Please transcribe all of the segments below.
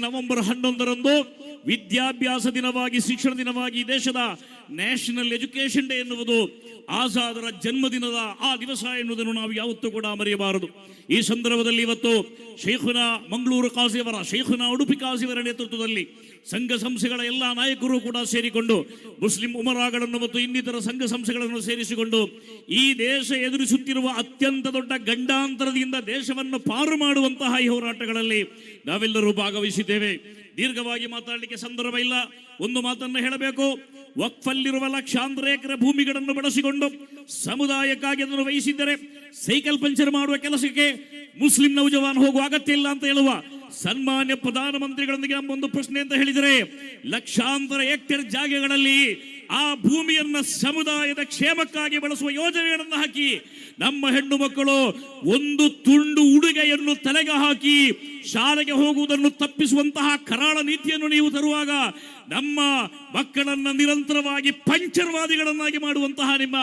November 11ರಂದು ವಿದ್ಯಾಭ್ಯಾಸ ದಿನವಾಗಿ, ಶಿಕ್ಷಣ ದಿನವಾಗಿ ದೇಶದ ನ್ಯಾಷನಲ್ ಎಜುಕೇಶನ್ ಡೇ ಎನ್ನುವುದು ಆಜಾದರ ಜನ್ಮದಿನದ ಆ ದಿವಸ ಎನ್ನುವುದನ್ನು ನಾವು ಯಾವತ್ತೂ ಕೂಡ ಮರೆಯಬಾರದು. ಈ ಸಂದರ್ಭದಲ್ಲಿ ಇವತ್ತು ಶೇಖುನ ಮಂಗಳೂರು ಕಾಸಿಯವರ, ಶೇಖುನ ಉಡುಪಿ ಕಾಸಿಯವರ ನೇತೃತ್ವದಲ್ಲಿ ಸಂಘ ಸಂಸ್ಥೆಗಳ ಎಲ್ಲ ನಾಯಕರು ಕೂಡ ಸೇರಿಕೊಂಡು, ಮುಸ್ಲಿಂ ಉಮರಾಗಳನ್ನು ಮತ್ತು ಇನ್ನಿತರ ಸಂಘ ಸಂಸ್ಥೆಗಳನ್ನು ಸೇರಿಸಿಕೊಂಡು ಈ ದೇಶ ಎದುರಿಸುತ್ತಿರುವ ಅತ್ಯಂತ ದೊಡ್ಡ ಗಂಡಾಂತರದಿಂದ ದೇಶವನ್ನು ಪಾರು ಮಾಡುವಂತಹ ಈ ಹೋರಾಟಗಳಲ್ಲಿ ನಾವೆಲ್ಲರೂ ಭಾಗವಹಿಸಿದ್ದೇವೆ. ದೀರ್ಘವಾಗಿ ಮಾತಾಡಲಿಕ್ಕೆ ಸಂದರ್ಭ ಇಲ್ಲ. ಒಂದು ಮಾತನ್ನು ಹೇಳಬೇಕು. ವಕ್ಫಲ್ಲಿರುವ ಲಕ್ಷಾಂತರ ಎಕರೆ ಭೂಮಿಗಳನ್ನು ಬಳಸಿಕೊಂಡು ಸಮುದಾಯಕ್ಕಾಗಿ ಅದನ್ನು ವಹಿಸಿದ್ದರೆ ಸೈಕಲ್ ಪಂಚರ್ ಮಾಡುವ ಕೆಲಸಕ್ಕೆ ಮುಸ್ಲಿಂ ನೌಜವಾನ್ ಹೋಗುವ ಅಗತ್ಯ ಇಲ್ಲ ಅಂತ ಹೇಳುವ ಸನ್ಮಾನ್ಯ ಪ್ರಧಾನಮಂತ್ರಿಗಳೊಂದಿಗೆ ನಮ್ಮೊಂದು ಪ್ರಶ್ನೆ ಅಂತ ಹೇಳಿದರೆ, ಲಕ್ಷಾಂತರ ಹೆಕ್ಟೇರ್ ಜಾಗಗಳಲ್ಲಿ ಆ ಭೂಮಿಯನ್ನ ಸಮುದಾಯದ ಕ್ಷೇಮಕ್ಕಾಗಿ ಬಳಸುವ ಯೋಜನೆಗಳನ್ನು ಹಾಕಿ ನಮ್ಮ ಹೆಣ್ಣು ಮಕ್ಕಳು ಒಂದು ತುಂಡು ಉಡುಗೆಯನ್ನು ತಲೆಗೆ ಹಾಕಿ ಶಾಲೆಗೆ ಹೋಗುವುದನ್ನು ತಪ್ಪಿಸುವಂತಹ ಕರಾಳ ನೀತಿಯನ್ನು ನೀವು ತರುವಾಗ ನಮ್ಮ ಮಕ್ಕಳನ್ನ ನಿರಂತರವಾಗಿ ಪಂಚರ್ವಾದಿಗಳನ್ನಾಗಿ ಮಾಡುವಂತಹ ನಿಮ್ಮ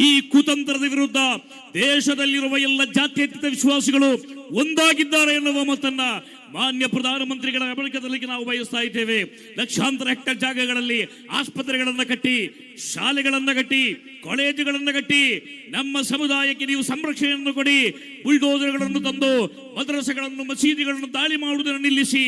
ಈ ಕುತಂತ್ರದ ವಿರುದ್ಧ ದೇಶದಲ್ಲಿರುವ ಎಲ್ಲ ಜಾತ್ಯತೀತ ವಿಶ್ವಾಸಿಗಳು ಒಂದಾಗಿದ್ದಾರೆ ಎನ್ನುವ ಮಾತನ್ನ ಮಾನ್ಯ ಪ್ರಧಾನಮಂತ್ರಿಗಳ ಗಮನದಲ್ಲಿ ನಾವು ಬಯಸ್ತಾ ಇದ್ದೇವೆ. ಲಕ್ಷಾಂತರ ಹೆಕ್ಟೇರ್ ಜಾಗಗಳಲ್ಲಿ ಆಸ್ಪತ್ರೆಗಳನ್ನು ಕಟ್ಟಿ, ಶಾಲೆಗಳನ್ನು ಕಟ್ಟಿ, ಕಾಲೇಜುಗಳನ್ನು ಕಟ್ಟಿ ನಮ್ಮ ಸಮುದಾಯಕ್ಕೆ ನೀವು ಸಂರಕ್ಷಣೆಯನ್ನು ಕೊಡಿ. ಬುಲ್ಡೋಸರ್ಗಳನ್ನು ತಂದು ಮದ್ರಸೆಗಳನ್ನು, ಮಸೀದಿಗಳನ್ನು ದಾಳಿ ಮಾಡುವುದನ್ನು ನಿಲ್ಲಿಸಿ.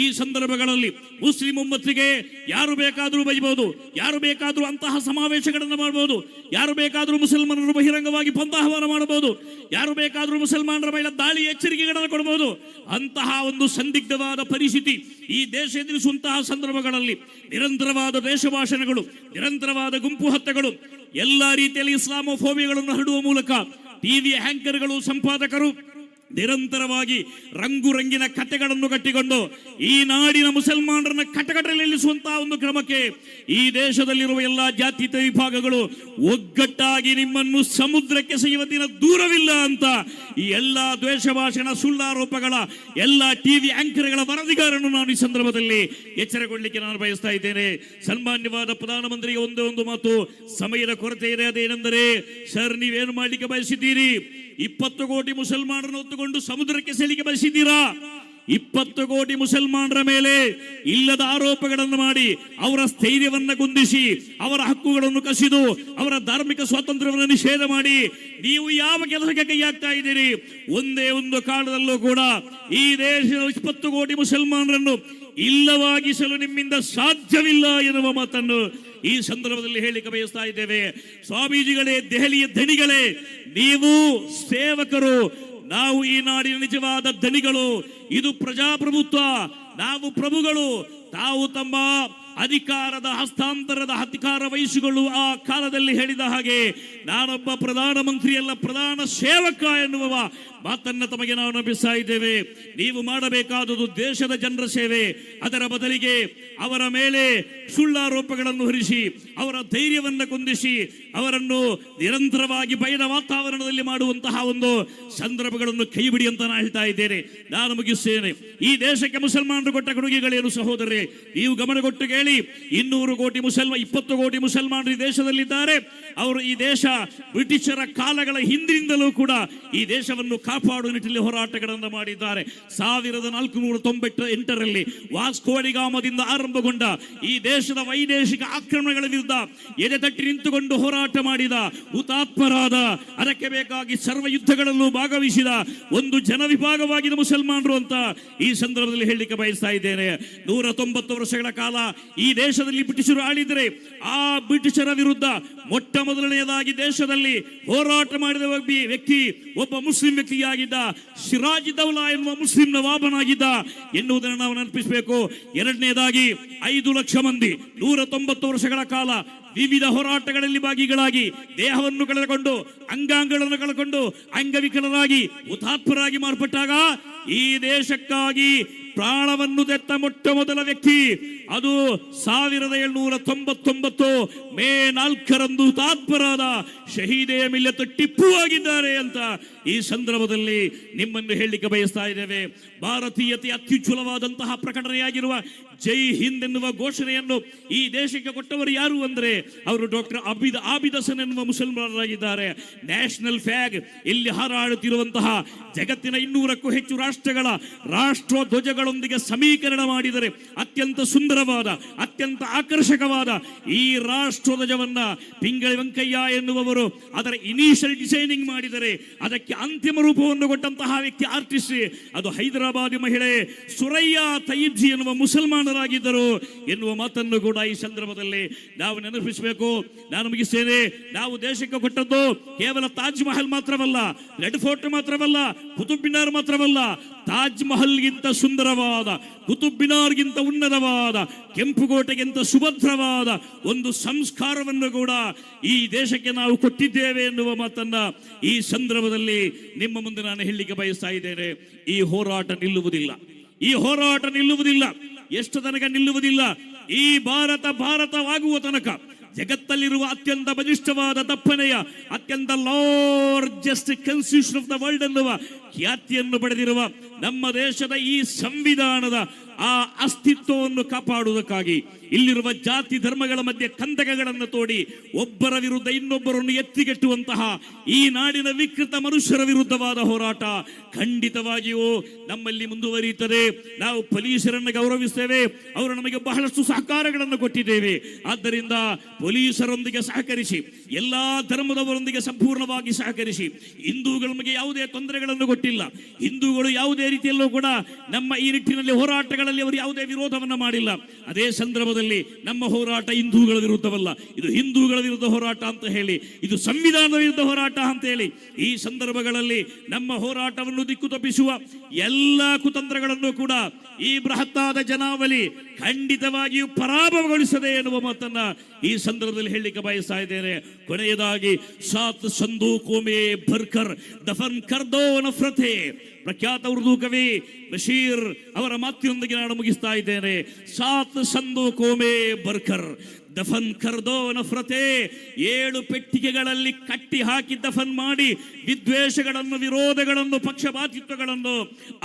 ಈ ಸಂದರ್ಭಗಳಲ್ಲಿ ಮುಸ್ಲಿಂ ಉಮ್ಮತ್ತಿಗೆ ಯಾರು ಬೇಕಾದರೂ ಬೈಬಹುದು, ಯಾರು ಬೇಕಾದರೂ ಅಂತಹ ಸಮಾವೇಶಗಳನ್ನು ಮಾಡಬಹುದು, ಯಾರು ಬೇಕಾದರೂ ಮುಸಲ್ಮಾನರು ಬಹಿರಂಗವಾಗಿ ಪಂಥಾಹ್ವಾನ ಮಾಡಬಹುದು, ಯಾರು ಬೇಕಾದರೂ ಮುಸಲ್ಮಾನರ ಮೇಲೆ ದಾಳಿ ಎಚ್ಚರಿಕೆಗಳನ್ನು ಕೊಡಬಹುದು. ಅಂತಹ ಒಂದು ಸಂದಿಗ್ಧವಾದ ಪರಿಸ್ಥಿತಿ ಈ ದೇಶ ಎದುರಿಸುವಂತಹ ಸಂದರ್ಭಗಳಲ್ಲಿ ನಿರಂತರವಾದ ದೇಶ ಭಾಷಣಗಳು, ನಿರಂತರವಾದ ಗುಂಪು ಹತ್ಯೆಗಳು, ಎಲ್ಲ ರೀತಿಯಲ್ಲಿ ಇಸ್ಲಾಮೋಫೋಬಿಯಾಗಳನ್ನು ಹರಡುವ ಮೂಲಕ ಟಿವಿ ಆಂಕರ್ಗಳು, ಸಂಪಾದಕರು ನಿರಂತರವಾಗಿ ರಂಗು ರಂಗಿನ ಕಥೆಗಳನ್ನು ಕಟ್ಟಿಕೊಂಡು ಈ ನಾಡಿನ ಮುಸಲ್ಮಾನರನ್ನ ಕಟಕಟಲ್ಲಿ ನಿಲ್ಲಿಸುವಂತಹ ಒಂದು ಕ್ರಮಕ್ಕೆ ಈ ದೇಶದಲ್ಲಿರುವ ಎಲ್ಲ ಜಾತ್ಯತೀತ ವಿಭಾಗಗಳು ಒಗ್ಗಟ್ಟಾಗಿ ನಿಮ್ಮನ್ನು ಸಮುದ್ರಕ್ಕೆ ಸೆಳೆಯುವ ದಿನ ದೂರವಿಲ್ಲ ಅಂತ ಈ ಎಲ್ಲ ದ್ವೇಷ ಭಾಷಣ, ಸುಳ್ಳಾರೋಪಗಳ ಎಲ್ಲ ಟಿವಿ ಆಂಕರ್ಗಳ ವರದಿಗಾರನ್ನು ನಾನು ಈ ಸಂದರ್ಭದಲ್ಲಿ ಎಚ್ಚರಗೊಳ್ಳಲಿಕ್ಕೆ ನಾನು ಬಯಸ್ತಾ ಇದ್ದೇನೆ. ಸನ್ಮಾನ್ಯವಾದ ಪ್ರಧಾನಮಂತ್ರಿಗೆ ಒಂದೇ ಒಂದು ಮಾತು, ಸಮಯದ ಕೊರತೆ ಇದೆ. ಅದೇನೆಂದರೆ, ಸರ್, ನೀವೇನು ಮಾಡಲಿಕ್ಕೆ ಬಯಸಿದ್ದೀರಿ? 20 ಕೋಟಿ ಮುಸಲ್ಮಾನರನ್ನು ಹೊತ್ತುಕೊಂಡು ಸಮುದ್ರಕ್ಕೆ ಸೆಳೆಗೆ ಬಯಸಿದ್ದೀರಾ? 20 ಕೋಟಿ ಮುಸಲ್ಮಾನರ ಮೇಲೆ ಇಲ್ಲದ ಆರೋಪಗಳನ್ನು ಮಾಡಿ ಅವರ ಸ್ಥೈರ್ಯವನ್ನು ಕುಂದಿಸಿ ಅವರ ಹಕ್ಕುಗಳನ್ನು ಕಸಿದು ಅವರ ಧಾರ್ಮಿಕ ಸ್ವಾತಂತ್ರ್ಯವನ್ನು ನಿಷೇಧ ಮಾಡಿ ನೀವು ಯಾವ ಕೆಲಸಕ್ಕೆ ಕೈ ಹಾಕ್ತಾ ಇದ್ದೀರಿ? ಒಂದೇ ಒಂದು ಕಾಲದಲ್ಲೂ ಕೂಡ ಈ ದೇಶದ 20 ಕೋಟಿ ಮುಸಲ್ಮಾನರನ್ನು ಇಲ್ಲವಾಗಿಸಲು ನಿಮ್ಮಿಂದ ಸಾಧ್ಯವಿಲ್ಲ ಎನ್ನುವ ಮಾತನ್ನು ಈ ಸಂದರ್ಭದಲ್ಲಿ ಹೇಳಿಕೆ ಬಯಸ್ತಾ ಇದ್ದೇವೆ. ಸ್ವಾಮೀಜಿಗಳೇ, ದೆಹಲಿಯ ಧಣಿಗಳೇ, ನೀವು ಸೇವಕರು, ನಾವು ಈ ನಾಡಿನ ನಿಜವಾದ ಧಣಿಗಳು. ಇದು ಪ್ರಜಾಪ್ರಭುತ್ವ, ನಾವು ಪ್ರಭುಗಳು. ತಾವು ತಮ್ಮ ಅಧಿಕಾರದ ಹಸ್ತಾಂತರದ ಅಧಿಕಾರ ವಹಿಸಿಕೊಳ್ಳುವ ಆ ಕಾಲದಲ್ಲಿ ಹೇಳಿದ ಹಾಗೆ ನಾನೊಬ್ಬ ಪ್ರಧಾನಮಂತ್ರಿಯಲ್ಲ, ಪ್ರಧಾನ ಸೇವಕ ಎನ್ನುವ ಮಾತನ್ನ ತಮಗೆ ನಾವು ನಂಬಿಸ್ತಾ ಇದ್ದೇವೆ. ನೀವು ಮಾಡಬೇಕಾದುದು ದೇಶದ ಜನರ ಸೇವೆ. ಅದರ ಬದಲಿಗೆ ಅವರ ಮೇಲೆ ಸುಳ್ಳಾರೋಪಗಳನ್ನು ಹೊರಿಸಿ ಅವರ ಧೈರ್ಯವನ್ನು ಕುಂದಿಸಿ ಅವರನ್ನು ನಿರಂತರವಾಗಿ ಭಯದ ವಾತಾವರಣದಲ್ಲಿ ಮಾಡುವಂತಹ ಒಂದು ಸಂದರ್ಭಗಳನ್ನು ಕೈಬಿಡಿ ಅಂತ ನಾನು ಹೇಳ್ತಾ ಇದ್ದೇನೆ. ನಾನು ಮುಗಿಸ್ತೇನೆ. ಈ ದೇಶಕ್ಕೆ ಮುಸಲ್ಮಾನರು ಕೊಟ್ಟ ಕೊಡುಗೆಗಳೇನು ಸಹೋದರರೇ? ನೀವು ಗಮನಗೊಟ್ಟು ಕೇಳಿ. 20 ಕೋಟಿ ಮುಸಲ್ಮಾನರು ಈ ದೇಶದಲ್ಲಿದ್ದಾರೆ. ಅವರು ಈ ದೇಶ ಬ್ರಿಟಿಷರ ಕಾಲಗಳ ಹಿಂದಿನಿಂದಲೂ ಕೂಡ ಈ ದೇಶವನ್ನು ಕಾಪಾಡುವ ನಿಟ್ಟಿನಲ್ಲಿ ಹೋರಾಟಗಳನ್ನು ಮಾಡಿದ್ದಾರೆ. 1498ರಲ್ಲಿ ವಾಸ್ಕೋಡಿಗಾಮದಿಂದ ಆರಂಭಗೊಂಡ ಈ ದೇಶದ ವೈದೇಶಿಕ ಆಕ್ರಮಣಗಳ ವಿರುದ್ಧ ಎದೆ ತಟ್ಟಿ ನಿಂತುಕೊಂಡು ಹೋರಾಟ ಮಾಡಿದ ಹುತಾತ್ಮರಾದ, ಅದಕ್ಕೆ ಬೇಕಾಗಿ ಸರ್ವ ಯುದ್ಧಗಳಲ್ಲೂ ಭಾಗವಹಿಸಿದ ಒಂದು ಜನವಿಭಾಗವಾಗಿದೆ ಮುಸಲ್ಮಾನರು ಅಂತ ಈ ಸಂದರ್ಭದಲ್ಲಿ ಹೇಳಲಿಕ್ಕೆ ಬಯಸ್ತಾ ಇದ್ದೇನೆ. 190 ವರ್ಷಗಳ ಕಾಲ ಈ ದೇಶದಲ್ಲಿ ಬ್ರಿಟಿಷರು ಆಳಿದರೆ ಆ ಬ್ರಿಟಿಷರ ವಿರುದ್ಧ ಮೊಟ್ಟ ಮೊದಲನೆಯದಾಗಿ ದೇಶದಲ್ಲಿ ಹೋರಾಟ ಮಾಡಿದ ವ್ಯಕ್ತಿ ಒಬ್ಬ ಮುಸ್ಲಿಂ ವ್ಯಕ್ತಿಯಾಗಿದ್ದ, ಸಿರಾಜ್ ದೌಲಾ ಎನ್ನುವ ಮುಸ್ಲಿಂ ನವಾಬನಾಗಿದ್ದ ಎನ್ನುವುದನ್ನು ನಾವು ನೆನಪಿಸಬೇಕು. ಎರಡನೇದಾಗಿ 5 ಲಕ್ಷ ಮಂದಿ 190 ವರ್ಷಗಳ ಕಾಲ ವಿವಿಧ ಹೋರಾಟಗಳಲ್ಲಿ ಭಾಗಿಗಳಾಗಿ ದೇಹವನ್ನು ಕಳೆದುಕೊಂಡು ಅಂಗಾಂಗಗಳನ್ನು ಕಳೆದುಕೊಂಡು ಅಂಗವಿಕಲರಾಗಿ ಹುತಾತ್ಮರಾಗಿ ಮಾರ್ಪಟ್ಟಾಗ ಈ ದೇಶಕ್ಕಾಗಿ ಪ್ರಾಣವನ್ನು ತೆತ್ತ ಮೊಟ್ಟ ಮೊದಲ ವ್ಯಕ್ತಿ ಅದು 1799 ಮೇ 4ರಂದು ಹುತಾತ್ಮರಾದ ಶಹೀದೆ ಮಿಲ್ಲತ್ ಟಿಪ್ಪು ಆಗಿದ್ದಾರೆ ಅಂತ ಈ ಸಂದರ್ಭದಲ್ಲಿ ನಿಮ್ಮನ್ನು ಹೇಳಲಿಕ್ಕೆ ಬಯಸ್ತಾ ಇದ್ದೇವೆ. ಭಾರತೀಯತೆ ಅತ್ಯುಜ್ವಲವಾದಂತಹ ಪ್ರಕಟಣೆಯಾಗಿರುವ ಜೈ ಹಿಂದ್ ಎನ್ನುವ ಘೋಷಣೆಯನ್ನು ಈ ದೇಶಕ್ಕೆ ಕೊಟ್ಟವರು ಯಾರು ಅಂದರೆ ಅವರು ಡಾಕ್ಟರ್ ಆಬಿದ್ ಹಸನ್ ಎನ್ನುವ ಮುಸಲ್ಮಾನರಾಗಿದ್ದಾರೆ. ನ್ಯಾಷನಲ್ ಫ್ಲಾಗ್ ಇಲ್ಲಿ ಹಾರಾಡುತ್ತಿರುವಂತಹ ಜಗತ್ತಿನ 200ಕ್ಕೂ ಹೆಚ್ಚು ರಾಷ್ಟ್ರಗಳ ರಾಷ್ಟ್ರ ಧ್ವಜಗಳ ವರ್ಣಗಳೊಂದಿಗೆ ಸಮೀಕರಣ ಮಾಡಿದರೆ ಅತ್ಯಂತ ಸುಂದರವಾದ, ಅತ್ಯಂತ ಆಕರ್ಷಕವಾದ ಈ ರಾಷ್ಟ್ರಧ್ವಜವನ್ನ ಪಿಂಗಳಿ ವೆಂಕಯ್ಯ ಎನ್ನುವವರು ಅದರ ಇನಿಷಿಯಲ್ ಡಿಸೈನಿಂಗ್ ಮಾಡಿದರೆ ಅದಕ್ಕೆ ಅಂತಿಮ ರೂಪವನ್ನು ಕೊಟ್ಟಂತಹ ವ್ಯಕ್ತಿ ಆರ್ಟಿಸ್ಟ್ ಅದು ಹೈದರಾಬಾದಿ ಮಹಿಳೆ ಸುರಯ್ಯ ತಯ್ಯಿಬ್ಜಿ ಎನ್ನುವ ಮುಸಲ್ಮಾನರಾಗಿದ್ದರು ಎನ್ನುವ ಮಾತನ್ನು ಕೂಡ ಈ ಸಂದರ್ಭದಲ್ಲಿ ನಾವು ನೆನಪಿಸಬೇಕು. ನಾನು ಮುಗಿಸ್ತೇನೆ. ನಾವು ದೇಶಕ್ಕೆ ಕೊಟ್ಟದ್ದು ಕೇವಲ ತಾಜ್ ಮಹಲ್ ಮಾತ್ರವಲ್ಲ, ರೆಡ್ ಫೋರ್ಟ್ ಮಾತ್ರವಲ್ಲ, ಕುತುಬ್ ಮಿನಾರ್ ಮಾತ್ರವಲ್ಲ, ತಾಜ್ ಮಹಲ್ಗಿಂತ ಸುಂದರವಾದ, ಕುತುಬ್ ಮಿನಾರ್ಗಿಂತ ಉನ್ನತವಾದ, ಕೆಂಪುಕೋಟೆಗಿಂತ ಸುಭದ್ರವಾದ ಒಂದು ಸಂಸ್ಕಾರವನ್ನು ಕೂಡ ಈ ದೇಶಕ್ಕೆ ನಾವು ಕೊಟ್ಟಿದ್ದೇವೆ ಎನ್ನುವ ಮಾತನ್ನ ಈ ಸಂದರ್ಭದಲ್ಲಿ ನಿಮ್ಮ ಮುಂದೆ ನಾನು ಹೇಳಲಿಕ್ಕೆ ಬಯಸ್ತಾ ಇದ್ದೇನೆ. ಈ ಹೋರಾಟ ನಿಲ್ಲುವುದಿಲ್ಲ, ಈ ಹೋರಾಟ ನಿಲ್ಲುವುದಿಲ್ಲ. ಎಷ್ಟು ತನಕ ನಿಲ್ಲುವುದಿಲ್ಲ? ಈ ಭಾರತವಾಗುವ ತನಕ ಜಗತ್ತಲ್ಲಿರುವ ಅತ್ಯಂತ ಬಲಿಷ್ಠವಾದ ದಪ್ಪನೆಯ, ಅತ್ಯಂತ largest constitution of the world ಎನ್ನುವ ಖ್ಯಾತಿಯನ್ನು ಪಡೆದಿರುವ ನಮ್ಮ ದೇಶದ ಈ ಸಂವಿಧಾನದ ಆ ಅಸ್ತಿತ್ವವನ್ನು ಕಾಪಾಡುವುದಕ್ಕಾಗಿ ಇಲ್ಲಿರುವ ಜಾತಿ ಧರ್ಮಗಳ ಮಧ್ಯೆ ಕಂದಕಗಳನ್ನು ತೋಡಿ ಒಬ್ಬರ ವಿರುದ್ಧ ಇನ್ನೊಬ್ಬರನ್ನು ಎತ್ತಿಗೆಟ್ಟುವಂತಹ ಈ ನಾಡಿನ ವಿಕೃತ ಮನುಷ್ಯರ ವಿರುದ್ಧವಾದ ಹೋರಾಟ ಖಂಡಿತವಾಗಿಯೂ ನಮ್ಮಲ್ಲಿ ಮುಂದುವರಿಯುತ್ತದೆ. ನಾವು ಪೊಲೀಸರನ್ನು ಗೌರವಿಸ್ತೇವೆ, ಅವರು ನಮಗೆ ಬಹಳಷ್ಟು ಸಹಕಾರಗಳನ್ನು ಕೊಟ್ಟಿದ್ದೇವೆ. ಆದ್ದರಿಂದ ಪೊಲೀಸರೊಂದಿಗೆ ಸಹಕರಿಸಿ, ಎಲ್ಲಾ ಧರ್ಮದವರೊಂದಿಗೆ ಸಂಪೂರ್ಣವಾಗಿ ಸಹಕರಿಸಿ. ಹಿಂದೂಗಳು ನಮಗೆ ಯಾವುದೇ ತೊಂದರೆಗಳನ್ನು ಕೊಟ್ಟಿಲ್ಲ. ಹಿಂದೂಗಳು ಯಾವುದೇ ರೀತಿಯಲ್ಲೂ ಕೂಡ ನಮ್ಮ ಈ ನಿಟ್ಟಿನಲ್ಲಿ ಹೋರಾಟಗಳಲ್ಲಿ ಅವರು ಯಾವುದೇ ವಿರೋಧವನ್ನು ಮಾಡಿಲ್ಲ. ಅದೇ ಸಂದರ್ಭದಲ್ಲಿ ನಮ್ಮ ಹೋರಾಟ ಹಿಂದೂಗಳ ವಿರುದ್ಧವಲ್ಲ, ಇದು ಹಿಂದೂಗಳ ವಿರುದ್ಧ ಹೋರಾಟ ಅಂತ ಹೇಳಿ, ಇದು ಸಂವಿಧಾನದ ವಿರುದ್ಧ ಹೋರಾಟ ಅಂತ ಹೇಳಿ ಈ ಸಂದರ್ಭಗಳಲ್ಲಿ ನಮ್ಮ ಹೋರಾಟವನ್ನು ದಿಕ್ಕು ತಪ್ಪಿಸುವ ಎಲ್ಲ ಕುತಂತ್ರಗಳನ್ನು ಕೂಡ ಈ ಬೃಹತ್ತಾದ ಜನಾವಳಿ ಖಂಡಿತವಾಗಿಯೂ ಪರಾಭವಗೊಳಿಸದೆ ಎನ್ನುವ ಮಾತನ್ನ ಈ ಸಂದರ್ಭದಲ್ಲಿ ಹೇಳಲಿಕ್ಕೆ ಬಯಸ್ತಾ ಇದ್ದೇನೆ. ಕೊನೆಯದಾಗಿ ಸಾತ್ ಸಂದೂಕೋ ಮೇ ಭರ್ಕರ್ ದಫನ್ ಕರ್ದೋ ನಫ್ರತೆ, ಪ್ರಖ್ಯಾತ ಉರ್ದು ಕವಿ ಬಶೀರ್ ಅವರ ಮಾತಿನೊಂದಿಗೆ ನಾನು ಮುಗಿಸ್ತಾ ಇದ್ದೇನೆ. ಸಾತ್ ಸಂದೂಕೋ ಮೇ ಭರ್ಕರ್ ದಫನ್ ಕರ್ದೋ ನಫ್ರತೆ, 7 ಪೆಟ್ಟಿಗೆಗಳಲ್ಲಿ ಕಟ್ಟಿ ಹಾಕಿ ದಫನ್ ಮಾಡಿ ವಿದ್ವೇಷಗಳನ್ನು, ವಿರೋಧಗಳನ್ನು, ಪಕ್ಷಪಾತಿತ್ವಗಳನ್ನು.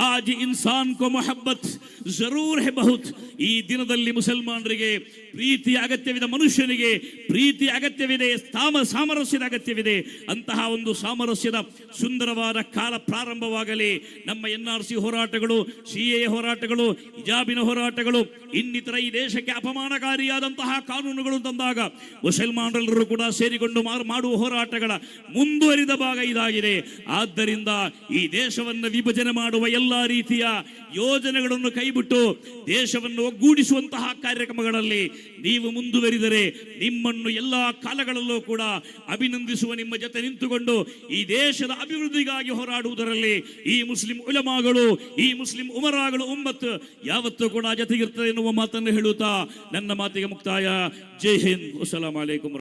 ಆಜ್ ಇನ್ಸಾನ್ ಕೋ ಮೊಹಬ್ಬತ್ ಜರೂರ್ ಹೆ ಬಹುತ್, ಈ ದಿನದಲ್ಲಿ ಮುಸಲ್ಮಾನರಿಗೆ ಪ್ರೀತಿಯ ಅಗತ್ಯವಿದೆ, ಮನುಷ್ಯನಿಗೆ ಪ್ರೀತಿಯ ಅಗತ್ಯವಿದೆ, ಸಾಮರಸ್ಯದ ಅಗತ್ಯವಿದೆ. ಅಂತಹ ಒಂದು ಸಾಮರಸ್ಯದ ಸುಂದರವಾದ ಕಾಲ ಪ್ರಾರಂಭವಾಗಲಿ. ನಮ್ಮ NRC ಹೋರಾಟಗಳು, CAA ಹೋರಾಟಗಳು, ಹಿಜಾಬಿನ ಹೋರಾಟಗಳು, ಇನ್ನಿತರ ಈ ದೇಶಕ್ಕೆ ಅಪಮಾನಕಾರಿಯಾದಂತಹ ಕಾನೂನುಗಳು ತಂದಾಗ ಮುಸಲ್ಮಾನರೆಲ್ಲರೂ ಕೂಡ ಸೇರಿಕೊಂಡು ಮಾಡುವ ಹೋರಾಟಗಳ ಮುಂದುವರಿದ ಭಾಗ ಇದಾಗಿದೆ. ಆದ್ದರಿಂದ ಈ ದೇಶವನ್ನು ವಿಭಜನೆ ಮಾಡುವ ಎಲ್ಲ ರೀತಿಯ ಯೋಜನೆಗಳನ್ನು ಕೈಬಿಟ್ಟು ದೇಶವನ್ನು ಒಗ್ಗೂಡಿಸುವಂತಹ ಕಾರ್ಯಕ್ರಮಗಳಲ್ಲಿ ನೀವು ಮುಂದುವರಿದರೆ ನಿಮ್ಮನ್ನು ಎಲ್ಲ ಕಾಲಗಳಲ್ಲೂ ಕೂಡ ಅಭಿನಂದಿಸುವ, ನಿಮ್ಮ ಜೊತೆ ನಿಂತುಕೊಂಡು ಈ ದೇಶದ ಅಭಿವೃದ್ಧಿಗಾಗಿ ಹೋರಾಡುವುದರಲ್ಲಿ ಈ ಮುಸ್ಲಿಂ ಉಲಮಾಗಳು, ಈ ಮುಸ್ಲಿಂ ಉಮರಾಗಳು, ಉಮ್ಮತ್ ಯಾವತ್ತೂ ಕೂಡ ಜೊತೆಗಿರ್ತದೆ ಎನ್ನುವ ಮಾತನ್ನು ಹೇಳುತ್ತಾ ನನ್ನ ಮಾತಿಗೆ ಮುಕ್ತಾಯ. ಜೈ ಹಿಂದ್. ಅಸ್ಸಲಾಮು ಅಲೈಕುಂ.